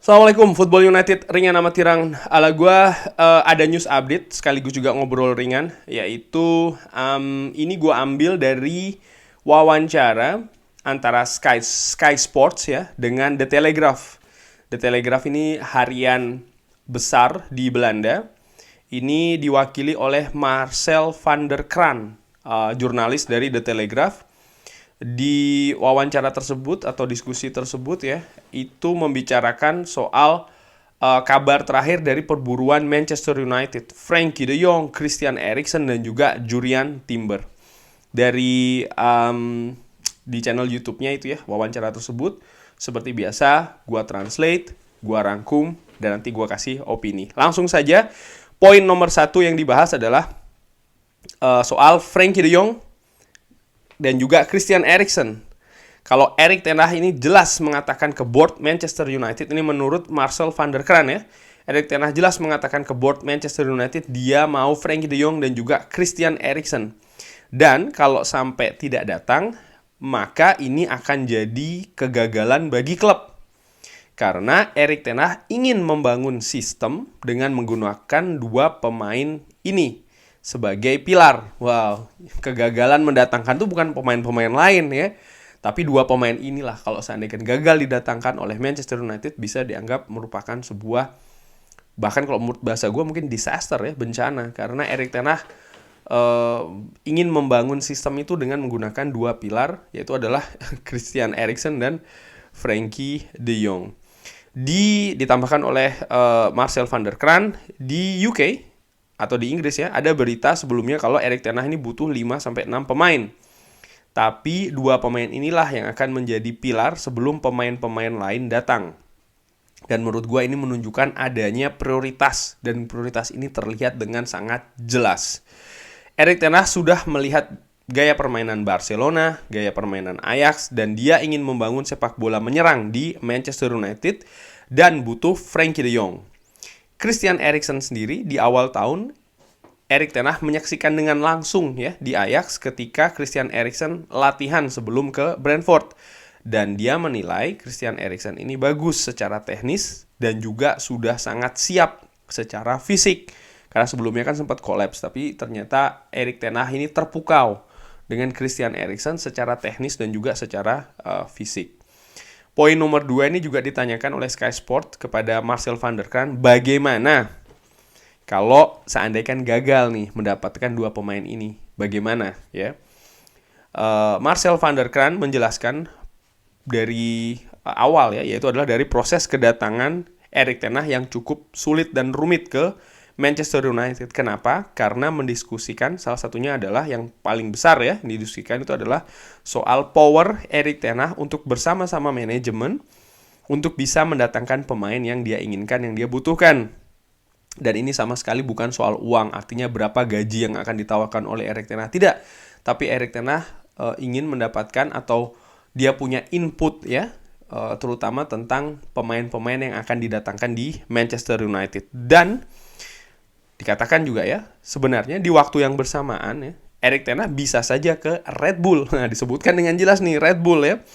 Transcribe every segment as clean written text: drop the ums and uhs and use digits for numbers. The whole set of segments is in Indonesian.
Assalamualaikum, Football United ringan sama tirang ala gua. Ada news update sekaligus juga ngobrol ringan, yaitu ini gua ambil dari wawancara antara Sky Sports ya dengan The Telegraph. The Telegraph ini harian besar di Belanda. Ini diwakili oleh Marcel van der Kraan, jurnalis dari The Telegraph. Di wawancara tersebut atau diskusi tersebut ya, itu membicarakan soal kabar terakhir dari perburuan Manchester United, Frenkie de Jong, Christian Eriksen dan juga Jurriën Timber. Dari di channel YouTube-nya itu ya, wawancara tersebut seperti biasa gua translate, gua rangkum dan nanti gua kasih opini. Langsung saja, poin nomor 1 yang dibahas adalah soal Frenkie de Jong dan juga Christian Eriksen. Kalau Erik ten Hag ini jelas mengatakan ke board Manchester United, ini menurut Marcel van der Kraan ya, Erik ten Hag jelas mengatakan ke board Manchester United dia mau Frenkie de Jong dan juga Christian Eriksen. Dan kalau sampai tidak datang, maka ini akan jadi kegagalan bagi klub. Karena Erik ten Hag ingin membangun sistem dengan menggunakan dua pemain ini sebagai pilar. Wow, kegagalan mendatangkan tuh bukan pemain-pemain lain ya, tapi dua pemain inilah kalau seandainya gagal didatangkan oleh Manchester United bisa dianggap merupakan sebuah, bahkan kalau menurut bahasa gue mungkin disaster ya, bencana. Karena Erik ten Hag ingin membangun sistem itu dengan menggunakan dua pilar, yaitu adalah Christian Eriksen dan Frenkie de Jong. Ditambahkan oleh Marcel van der Kraan di UK atau di Inggris ya, ada berita sebelumnya kalau Erik ten Hag ini butuh 5-6 pemain. Tapi dua pemain inilah yang akan menjadi pilar sebelum pemain-pemain lain datang. Dan menurut gue ini menunjukkan adanya prioritas, dan prioritas ini terlihat dengan sangat jelas. Erik ten Hag sudah melihat gaya permainan Barcelona, gaya permainan Ajax, dan dia ingin membangun sepak bola menyerang di Manchester United dan butuh Frenkie de Jong. Christian Eriksen sendiri di awal tahun, Erik ten Hag menyaksikan dengan langsung ya di Ajax ketika Christian Eriksen latihan sebelum ke Brentford. Dan dia menilai Christian Eriksen ini bagus secara teknis dan juga sudah sangat siap secara fisik. Karena sebelumnya kan sempat kolaps, tapi ternyata Erik ten Hag ini terpukau dengan Christian Eriksen secara teknis dan juga secara fisik. Poin nomor 2 ini juga ditanyakan oleh Sky Sport kepada Marcel van der Kraan, bagaimana kalau seandainya gagal nih mendapatkan dua pemain ini, bagaimana ya? Marcel van der Kraan menjelaskan dari awal ya, yaitu adalah dari proses kedatangan Erik ten Hag yang cukup sulit dan rumit ke Manchester United. Kenapa? Karena mendiskusikan, salah satunya adalah yang paling besar ya, didiskusikan itu adalah soal power Erik ten Hag untuk bersama-sama manajemen untuk bisa mendatangkan pemain yang dia inginkan, yang dia butuhkan. Dan ini sama sekali bukan soal uang, artinya berapa gaji yang akan ditawarkan oleh Erik ten Hag, tidak. Tapi Erik ten Hag ingin mendapatkan atau dia punya input ya, terutama tentang pemain-pemain yang akan didatangkan di Manchester United. Dan dikatakan juga ya, sebenarnya di waktu yang bersamaan ya, Erik ten Hag bisa saja ke Red Bull. Nah, disebutkan dengan jelas nih Red Bull ya,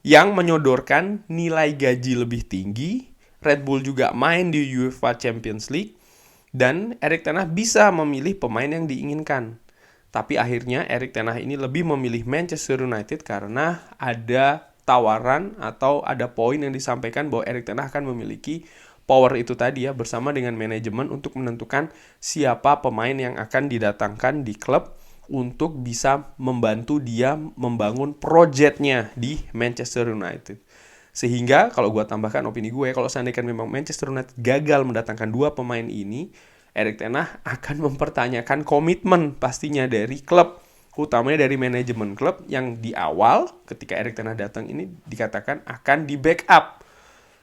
yang menyodorkan nilai gaji lebih tinggi. Red Bull juga main di UEFA Champions League. Dan Erik ten Hag bisa memilih pemain yang diinginkan. Tapi akhirnya Erik ten Hag ini lebih memilih Manchester United karena ada tawaran atau ada poin yang disampaikan bahwa Erik ten Hag akan memiliki power itu tadi ya, bersama dengan manajemen untuk menentukan siapa pemain yang akan didatangkan di klub untuk bisa membantu dia membangun projectnya di Manchester United. Sehingga kalau gue tambahkan opini gue, kalau seandainya memang Manchester United gagal mendatangkan dua pemain ini, Erik ten Hag akan mempertanyakan komitmen pastinya dari klub, utamanya dari manajemen klub yang di awal ketika Erik ten Hag datang ini dikatakan akan di backup,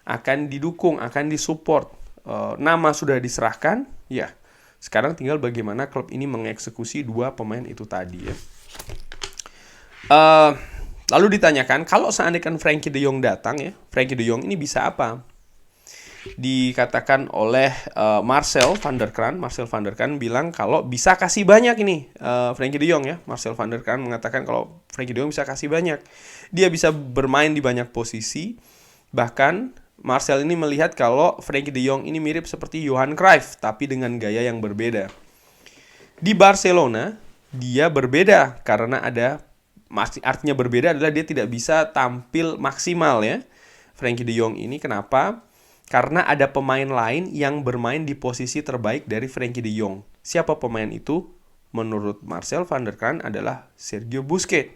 akan didukung, akan disupport. Nama sudah diserahkan, ya. Sekarang tinggal bagaimana klub ini mengeksekusi dua pemain itu tadi ya. Lalu ditanyakan, kalau seandainya Frenkie de Jong datang ya, Frenkie de Jong ini bisa apa? Dikatakan oleh Marcel van der Kraan. Marcel van der Kraan bilang kalau bisa kasih banyak ini Frenkie de Jong ya. Marcel van der Kraan mengatakan kalau Frenkie de Jong bisa kasih banyak. Dia bisa bermain di banyak posisi. Bahkan Marcel ini melihat kalau Frenkie de Jong ini mirip seperti Johan Cruyff, tapi dengan gaya yang berbeda. Di Barcelona, dia berbeda karena artinya berbeda adalah dia tidak bisa tampil maksimal ya. Frenkie de Jong ini kenapa? Karena ada pemain lain yang bermain di posisi terbaik dari Frenkie de Jong. Siapa pemain itu? Menurut Marcel van der Kraan adalah Sergio Busquets.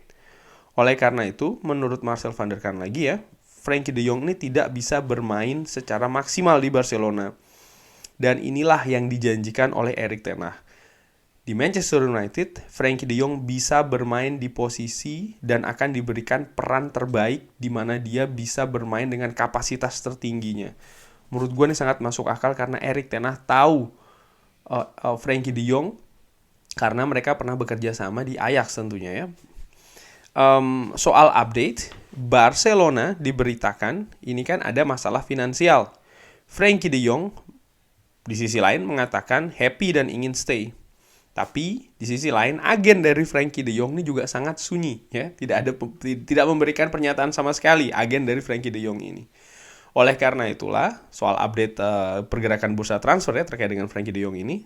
Oleh karena itu, menurut Marcel van der Kraan lagi ya, Frenkie de Jong ini tidak bisa bermain secara maksimal di Barcelona. Dan inilah yang dijanjikan oleh Erik ten Hag. Di Manchester United, Frenkie de Jong bisa bermain di posisi dan akan diberikan peran terbaik di mana dia bisa bermain dengan kapasitas tertingginya. Menurut gue ini sangat masuk akal karena Erik ten Hag tahu Frenkie de Jong karena mereka pernah bekerja sama di Ajax tentunya ya. Soal update, Barcelona diberitakan ini kan ada masalah finansial. Frenkie de Jong di sisi lain mengatakan happy dan ingin stay. Tapi di sisi lain agen dari Frenkie de Jong ini juga sangat sunyi ya, tidak memberikan pernyataan sama sekali agen dari Frenkie de Jong ini. Oleh karena itulah soal update pergerakan bursa transfer ya terkait dengan Frenkie de Jong ini,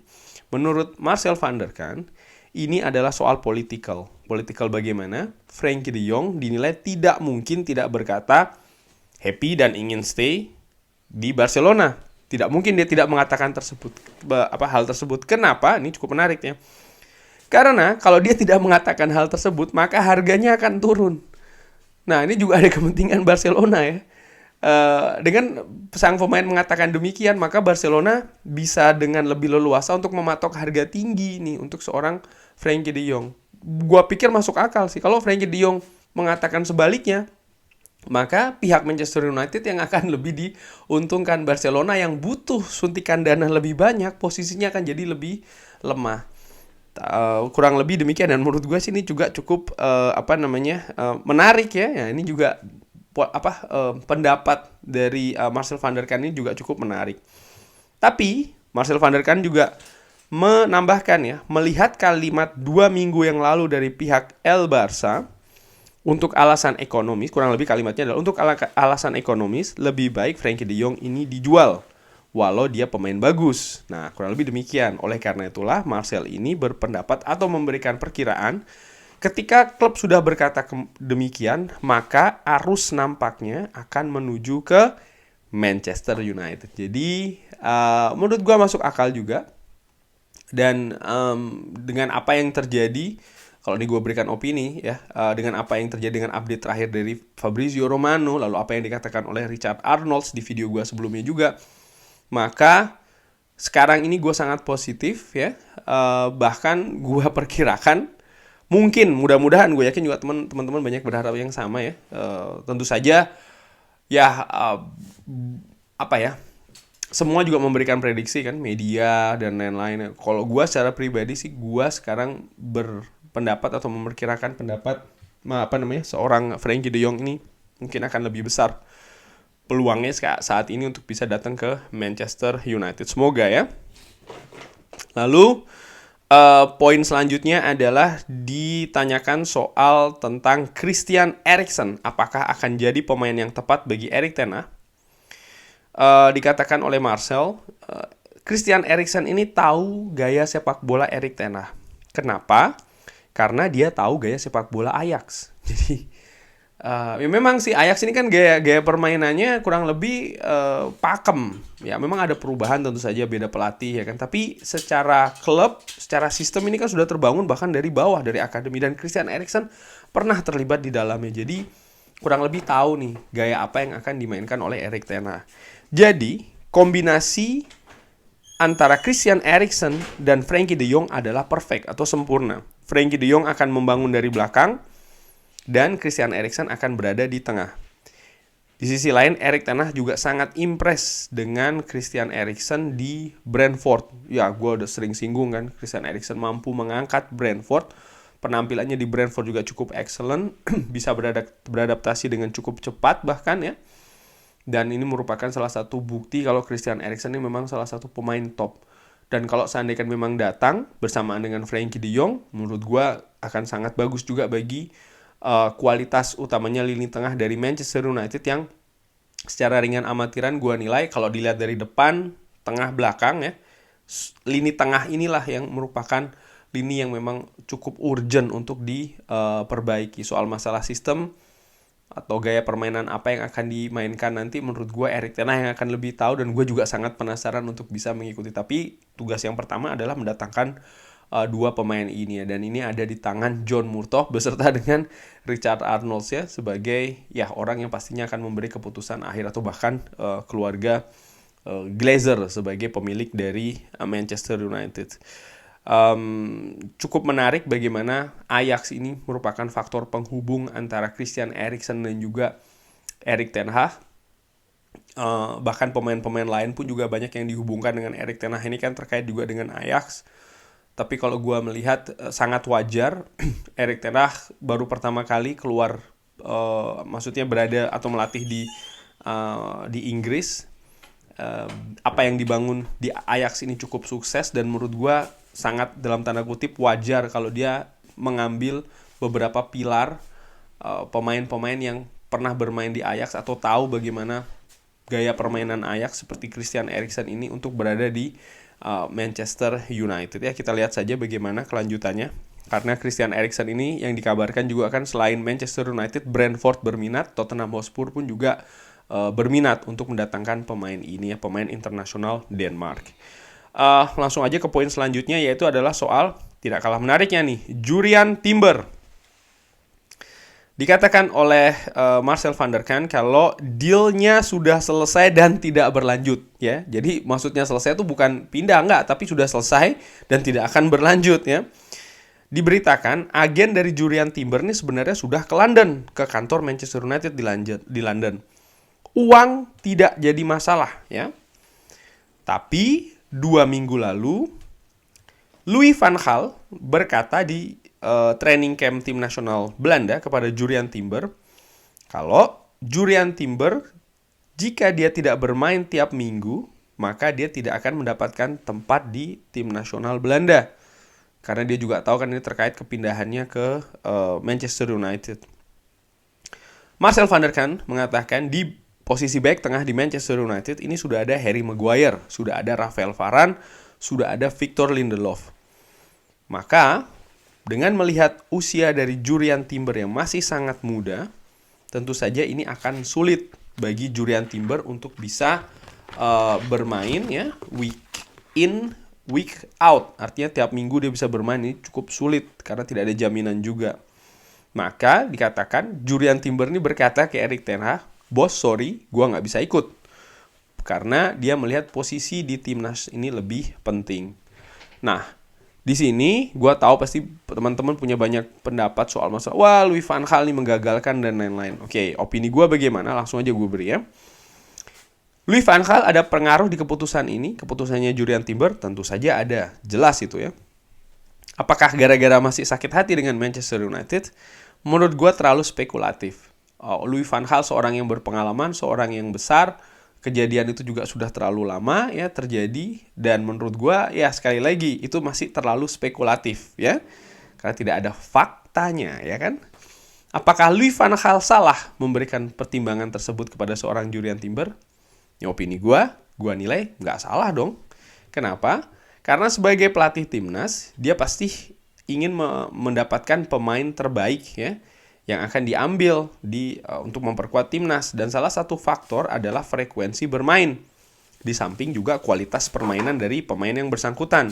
menurut Marcel van der Kraan ini adalah soal political. Political bagaimana? Frenkie de Jong dinilai tidak mungkin tidak berkata happy dan ingin stay di Barcelona. Tidak mungkin dia tidak mengatakan hal tersebut. Kenapa? Ini cukup menarik ya. Karena kalau dia tidak mengatakan hal tersebut, maka harganya akan turun. Nah, ini juga ada kepentingan Barcelona ya. Dengan sang pemain mengatakan demikian, maka Barcelona bisa dengan lebih leluasa untuk mematok harga tinggi nih untuk seorang Frenkie de Jong. Gua pikir masuk akal sih. Kalau Frenkie de Jong mengatakan sebaliknya, maka pihak Manchester United yang akan lebih diuntungkan. Barcelona yang butuh suntikan dana lebih banyak, posisinya akan jadi lebih lemah. Kurang lebih demikian, dan menurut gue sih ini juga cukup menarik ya. Ya ini juga pendapat dari Marcel van der Kraan ini juga cukup menarik. Tapi Marcel van der Kraan juga menambahkan ya, melihat kalimat 2 minggu yang lalu dari pihak El Barça, untuk alasan ekonomis, kurang lebih kalimatnya adalah untuk alasan ekonomis lebih baik Frenkie de Jong ini dijual walau dia pemain bagus. Nah, kurang lebih demikian. Oleh karena itulah Marcel ini berpendapat atau memberikan perkiraan ketika klub sudah berkata demikian, maka arus nampaknya akan menuju ke Manchester United. Jadi menurut gua masuk akal juga. Dan dengan apa yang terjadi, kalau ini gue berikan opini ya, dengan apa yang terjadi dengan update terakhir dari Fabrizio Romano, lalu apa yang dikatakan oleh Richard Arnold di video gue sebelumnya juga, maka sekarang ini gue sangat positif ya. Bahkan gue perkirakan mungkin, mudah-mudahan, gue yakin juga teman-teman banyak berharap yang sama ya. Tentu saja ya semua juga memberikan prediksi kan, media dan lain-lain. Kalau gue secara pribadi sih, gue sekarang berpendapat atau memperkirakan pendapat seorang Frenkie de Jong ini mungkin akan lebih besar peluangnya saat ini untuk bisa datang ke Manchester United. Semoga ya. Lalu poin selanjutnya adalah ditanyakan soal tentang Christian Eriksen. Apakah akan jadi pemain yang tepat bagi Erik ten Hag? Dikatakan oleh Marcel, Christian Eriksen ini tahu gaya sepak bola Erik ten Hag. Kenapa? Karena dia tahu gaya sepak bola Ajax. Jadi ya memang sih Ajax ini kan gaya permainannya kurang lebih pakem. Ya memang ada perubahan tentu saja, beda pelatih ya kan. Tapi secara klub, secara sistem ini kan sudah terbangun bahkan dari bawah, dari akademi, dan Christian Eriksen pernah terlibat di dalamnya. Jadi kurang lebih tahu nih gaya apa yang akan dimainkan oleh Erik ten Hag. Jadi kombinasi antara Christian Eriksen dan Frenkie de Jong adalah perfect atau sempurna. Frenkie de Jong akan membangun dari belakang dan Christian Eriksen akan berada di tengah. Di sisi lain, Erik ten Hag juga sangat impress dengan Christian Eriksen di Brentford. Ya, gue udah sering singgung kan, Christian Eriksen mampu mengangkat Brentford. Penampilannya di Brentford juga cukup excellent, bisa beradaptasi dengan cukup cepat bahkan ya. Dan ini merupakan salah satu bukti kalau Christian Eriksen ini memang salah satu pemain top. Dan kalau seandainya memang datang bersamaan dengan Frenkie de Jong, menurut gue akan sangat bagus juga bagi kualitas utamanya lini tengah dari Manchester United yang secara ringan amatiran gue nilai kalau dilihat dari depan, tengah, belakang ya, lini tengah inilah yang merupakan lini yang memang cukup urgent untuk diperbaiki. Soal masalah sistem atau gaya permainan apa yang akan dimainkan nanti, menurut gue Erik ten Hag yang akan lebih tahu, dan gue juga sangat penasaran untuk bisa mengikuti. Tapi tugas yang pertama adalah mendatangkan dua pemain ini ya, dan ini ada di tangan John Murtough beserta dengan Richard Arnold ya, sebagai ya orang yang pastinya akan memberi keputusan akhir, atau bahkan keluarga Glazer sebagai pemilik dari Manchester United. Cukup menarik bagaimana Ajax ini merupakan faktor penghubung antara Christian Eriksen dan juga Erik ten Hag. Bahkan pemain-pemain lain pun juga banyak yang dihubungkan dengan Erik ten Hag ini kan, terkait juga dengan Ajax. Tapi kalau gue melihat sangat wajar Erik ten Hag baru pertama kali keluar, maksudnya berada atau melatih di Inggris. Apa yang dibangun di Ajax ini cukup sukses, dan menurut gue sangat dalam tanda kutip wajar kalau dia mengambil beberapa pilar pemain-pemain yang pernah bermain di Ajax atau tahu bagaimana gaya permainan Ajax seperti Christian Eriksen ini untuk berada di Manchester United ya. Kita lihat saja bagaimana kelanjutannya, karena Christian Eriksen ini yang dikabarkan juga kan selain Manchester United, Brentford berminat, Tottenham Hotspur pun juga berminat untuk mendatangkan pemain ini ya, pemain internasional Denmark. Langsung aja ke poin selanjutnya, yaitu adalah soal tidak kalah menariknya nih, Jurriën Timber. Dikatakan oleh Marcel van der Kraan kalau dealnya sudah selesai dan tidak berlanjut ya. Jadi maksudnya selesai itu bukan pindah enggak, tapi sudah selesai dan tidak akan berlanjut ya. Diberitakan agen dari Jurriën Timber ini sebenarnya sudah ke London, ke kantor Manchester United di London. Uang tidak jadi masalah ya. Tapi 2 minggu lalu Louis van Gaal berkata di training camp tim nasional Belanda kepada Jurriën Timber kalau Jurriën Timber jika dia tidak bermain tiap minggu, maka dia tidak akan mendapatkan tempat di tim nasional Belanda, karena dia juga tahu kan ini terkait kepindahannya ke Manchester United. Marcel van der Kraan mengatakan di posisi back tengah di Manchester United ini sudah ada Harry Maguire, sudah ada Rafael Varane, sudah ada Victor Lindelof. Maka dengan melihat usia dari Jurriën Timber yang masih sangat muda, tentu saja ini akan sulit bagi Jurriën Timber untuk bisa bermain ya week in week out. Artinya tiap minggu dia bisa bermain, ini cukup sulit karena tidak ada jaminan juga. Maka dikatakan Jurriën Timber ini berkata ke Erik ten Hag, "Bos, sorry, gua nggak bisa ikut." Karena dia melihat posisi di timnas ini lebih penting. Nah, di sini gue tahu pasti teman-teman punya banyak pendapat soal masalah, wah Louis van Gaal ini menggagalkan dan lain-lain. Oke, opini gue bagaimana? Langsung aja gue beri ya. Louis van Gaal ada pengaruh di keputusan ini, keputusannya Jurriën Timber? Tentu saja ada, jelas itu ya. Apakah gara-gara masih sakit hati dengan Manchester United? Menurut gue terlalu spekulatif. Louis van Gaal seorang yang berpengalaman, seorang yang besar, kejadian itu juga sudah terlalu lama ya terjadi, dan menurut gue ya sekali lagi itu masih terlalu spekulatif ya, karena tidak ada faktanya ya kan. Apakah Louis van Gaal salah memberikan pertimbangan tersebut kepada seorang Jurriën Timber? Ya opini gue nilai nggak salah dong. Kenapa? Karena sebagai pelatih timnas dia pasti ingin mendapatkan pemain terbaik ya yang akan diambil untuk memperkuat timnas, dan salah satu faktor adalah frekuensi bermain, di samping juga kualitas permainan dari pemain yang bersangkutan.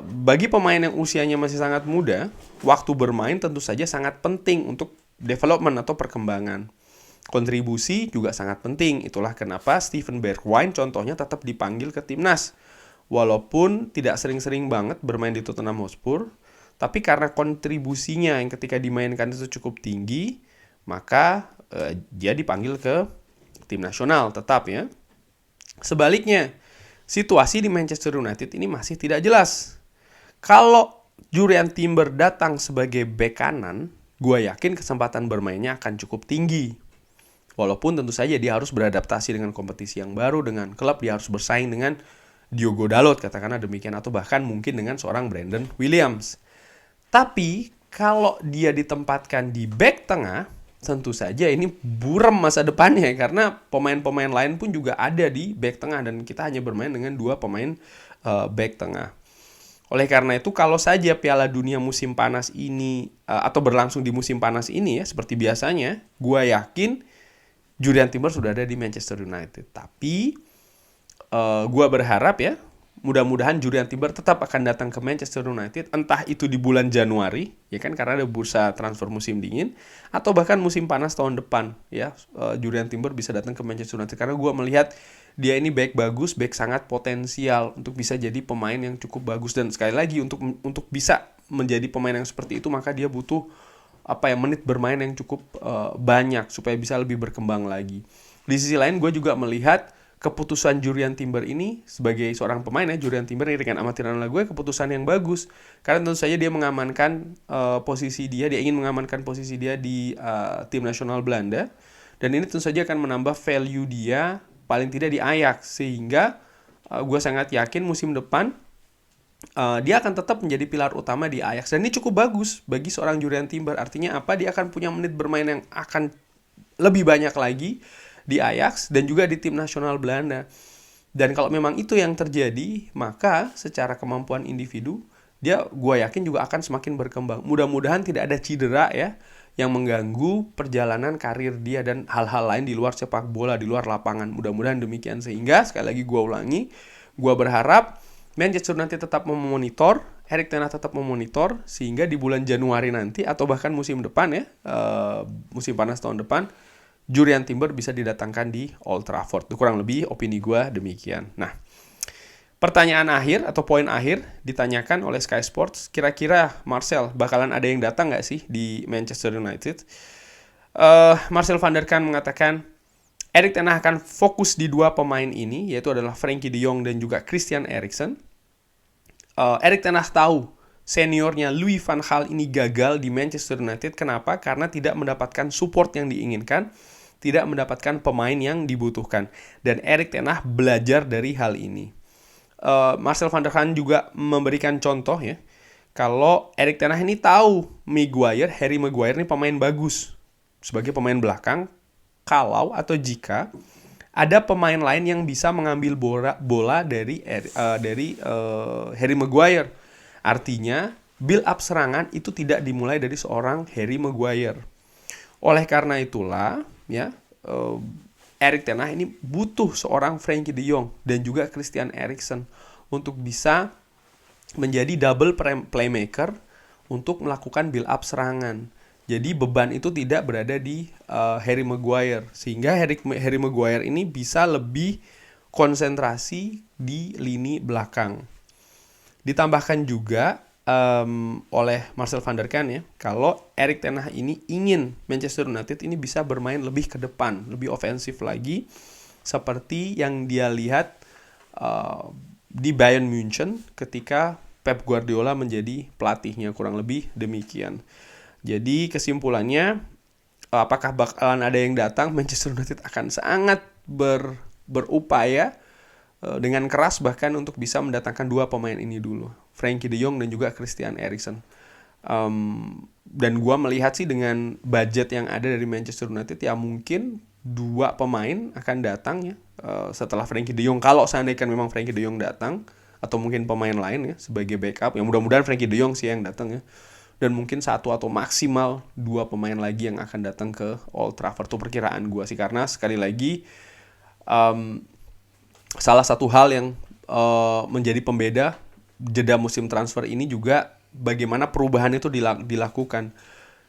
Bagi pemain yang usianya masih sangat muda, waktu bermain tentu saja sangat penting untuk development atau perkembangan. Kontribusi juga sangat penting, itulah kenapa Steven Bergwijn contohnya tetap dipanggil ke timnas, walaupun tidak sering-sering banget bermain di Tottenham Hotspur. Tapi karena kontribusinya yang ketika dimainkan itu cukup tinggi, maka dia dipanggil ke tim nasional tetap ya. Sebaliknya, situasi di Manchester United ini masih tidak jelas. Kalau Jurriën Timber datang sebagai bek kanan, gue yakin kesempatan bermainnya akan cukup tinggi. Walaupun tentu saja dia harus beradaptasi dengan kompetisi yang baru, dengan klub, dia harus bersaing dengan Diogo Dalot, katakanlah demikian, atau bahkan mungkin dengan seorang Brandon Williams. Tapi kalau dia ditempatkan di back tengah, tentu saja ini buram masa depannya karena pemain-pemain lain pun juga ada di back tengah dan kita hanya bermain dengan 2 pemain back tengah. Oleh karena itu kalau saja Piala Dunia musim panas ini atau berlangsung di musim panas ini ya seperti biasanya, gua yakin Jurriën Timber sudah ada di Manchester United. Tapi gua berharap ya mudah-mudahan Jurriën Timber tetap akan datang ke Manchester United, entah itu di bulan Januari, ya kan karena ada bursa transfer musim dingin, atau bahkan musim panas tahun depan, ya Jurriën Timber bisa datang ke Manchester United karena gue melihat dia ini back bagus, back sangat potensial untuk bisa jadi pemain yang cukup bagus dan sekali lagi untuk bisa menjadi pemain yang seperti itu maka dia butuh menit bermain yang cukup banyak supaya bisa lebih berkembang lagi. Di sisi lain gue juga melihat keputusan Jurriën Timber ini sebagai seorang pemain ya, Jurriën Timber ini dengan amatiran gue keputusan yang bagus karena tentu saja dia mengamankan dia ingin mengamankan posisi dia di tim nasional Belanda dan ini tentu saja akan menambah value dia paling tidak di Ajax sehingga gue sangat yakin musim depan dia akan tetap menjadi pilar utama di Ajax dan ini cukup bagus bagi seorang Jurriën Timber. Artinya apa? Dia akan punya menit bermain yang akan lebih banyak lagi di Ajax dan juga di tim nasional Belanda. Dan kalau memang itu yang terjadi, maka secara kemampuan individu gue yakin juga akan semakin berkembang. Mudah-mudahan tidak ada cedera ya yang mengganggu perjalanan karir dia dan hal-hal lain di luar sepak bola, di luar lapangan. Mudah-mudahan demikian sehingga sekali lagi gue ulangi, gue berharap Manchester United tetap memonitor, Erik ten Hag tetap memonitor sehingga di bulan Januari nanti atau bahkan musim depan ya, musim panas tahun depan Jurriën Timber bisa didatangkan di Old Trafford. Itu kurang lebih opini gue demikian. Nah, pertanyaan akhir atau poin akhir ditanyakan oleh Sky Sports. Kira-kira Marcel bakalan ada yang datang nggak sih di Manchester United? Marcel van der Kant mengatakan Erik ten Hag akan fokus di 2 pemain ini, yaitu adalah Frenkie de Jong dan juga Christian Eriksen. Erik ten Hag tahu seniornya Louis van Gaal ini gagal di Manchester United. Kenapa? Karena tidak mendapatkan support yang diinginkan, tidak mendapatkan pemain yang dibutuhkan. Dan Erik ten Hag belajar dari hal ini. Marcel van der Kant juga memberikan contoh ya. Kalau Erik ten Hag ini tahu Harry Maguire ini pemain bagus sebagai pemain belakang. Kalau atau jika ada pemain lain yang bisa mengambil bola dari Harry Maguire. Artinya build up serangan itu tidak dimulai dari seorang Harry Maguire. Oleh karena itulah ya Erik ten Hag ini butuh seorang Frenkie de Jong dan juga Christian Eriksen untuk bisa menjadi double playmaker untuk melakukan build up serangan. Jadi beban itu tidak berada di Harry Maguire sehingga Harry Maguire ini bisa lebih konsentrasi di lini belakang. Ditambahkan juga oleh Marcel van der Kant ya, kalau Erik ten Hag ini ingin Manchester United ini bisa bermain lebih ke depan, lebih ofensif lagi seperti yang dia lihat di Bayern München ketika Pep Guardiola menjadi pelatihnya, kurang lebih demikian. Jadi kesimpulannya, apakah bakalan ada yang datang? Manchester United akan sangat berupaya dengan keras bahkan untuk bisa mendatangkan 2 pemain ini dulu, Frenkie de Jong dan juga Christian Eriksen. Dan gue melihat sih dengan budget yang ada dari Manchester United ya mungkin 2 pemain akan datang ya setelah Frenkie de Jong. Kalau seandainya memang Frenkie de Jong datang atau mungkin pemain lain ya sebagai backup, ya mudah-mudahan Frenkie de Jong sih yang datang ya. Dan mungkin 1 atau maksimal 2 pemain lagi yang akan datang ke Old Trafford. Itu perkiraan gue sih. Karena sekali lagi salah satu hal yang menjadi pembeda jeda musim transfer ini juga bagaimana perubahan itu dilakukan.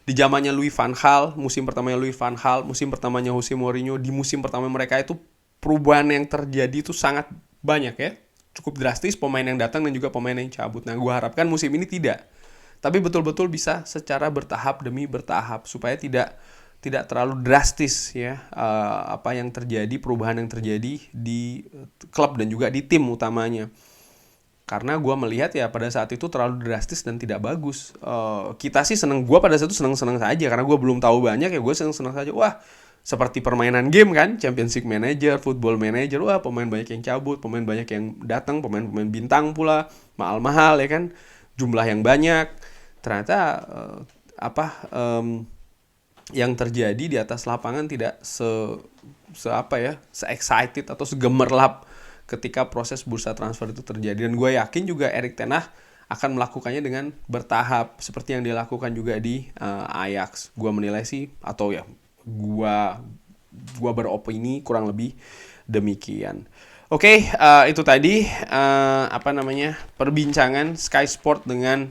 Di zamannya Louis van Gaal, musim pertamanya Louis van Gaal, musim pertamanya Jose Mourinho, di musim pertama mereka itu perubahan yang terjadi itu sangat banyak ya. Cukup drastis pemain yang datang dan juga pemain yang cabut. Nah gue harapkan musim ini tidak. Tapi betul-betul bisa secara bertahap demi bertahap supaya tidak terlalu drastis ya apa yang terjadi, perubahan yang terjadi di klub dan juga di tim utamanya. Karena gue melihat ya pada saat itu terlalu drastis dan tidak bagus. Kita sih gue pada saat itu seneng-seneng saja karena gue belum tahu banyak ya gue seneng-seneng saja. Wah seperti permainan game kan, Championship Manager, Football Manager, wah pemain banyak yang cabut, pemain banyak yang datang, pemain bintang pula, mahal-mahal ya kan. Jumlah yang banyak, ternyata yang terjadi di atas lapangan tidak se excited atau segemerlap ketika proses bursa transfer itu terjadi. Dan gue yakin juga Erik ten Hag akan melakukannya dengan bertahap seperti yang dilakukan juga di Ajax. Gue menilai sih, atau ya gue beropini kurang lebih demikian. Oke, itu tadi perbincangan Sky Sport dengan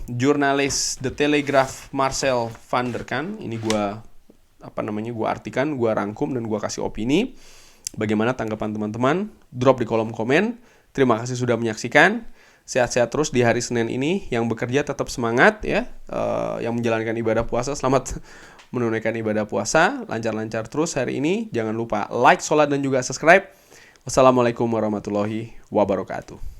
jurnalis The Telegraph Marcel van der Kan. Ini gue artikan, gue rangkum dan gue kasih opini. Bagaimana tanggapan teman-teman? Drop di kolom komen. Terima kasih sudah menyaksikan. Sehat-sehat terus di hari Senin ini. Yang bekerja tetap semangat ya. Yang menjalankan ibadah puasa, selamat menunaikan ibadah puasa. Lancar-lancar terus hari ini. Jangan lupa like, sholat, dan juga subscribe. Wassalamualaikum warahmatullahi wabarakatuh.